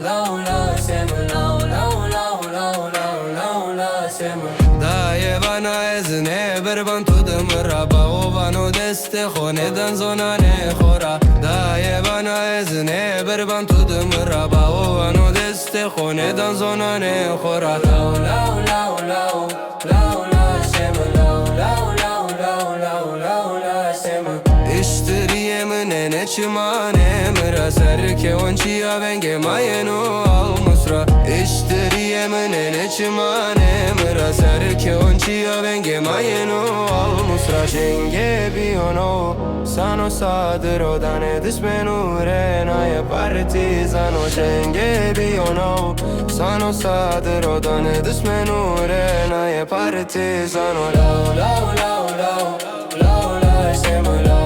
laula sema laula sema daye bana ezne berban tudum raba o bano deste khone dan zonane khora daye bana ezne berban tudum raba o bano deste khone dan zonane khora laula sema laula sema İştiriye mine ne çimane mıra serke onçiya benge mayenu al musra İştiriye mine ne çimane mıra serke onçiya benge mayenu al musra Şenge biyono sano sadro dane dismenure naye partizano Şenge biyono sano sadro dane dismenure naye partizano Laula sema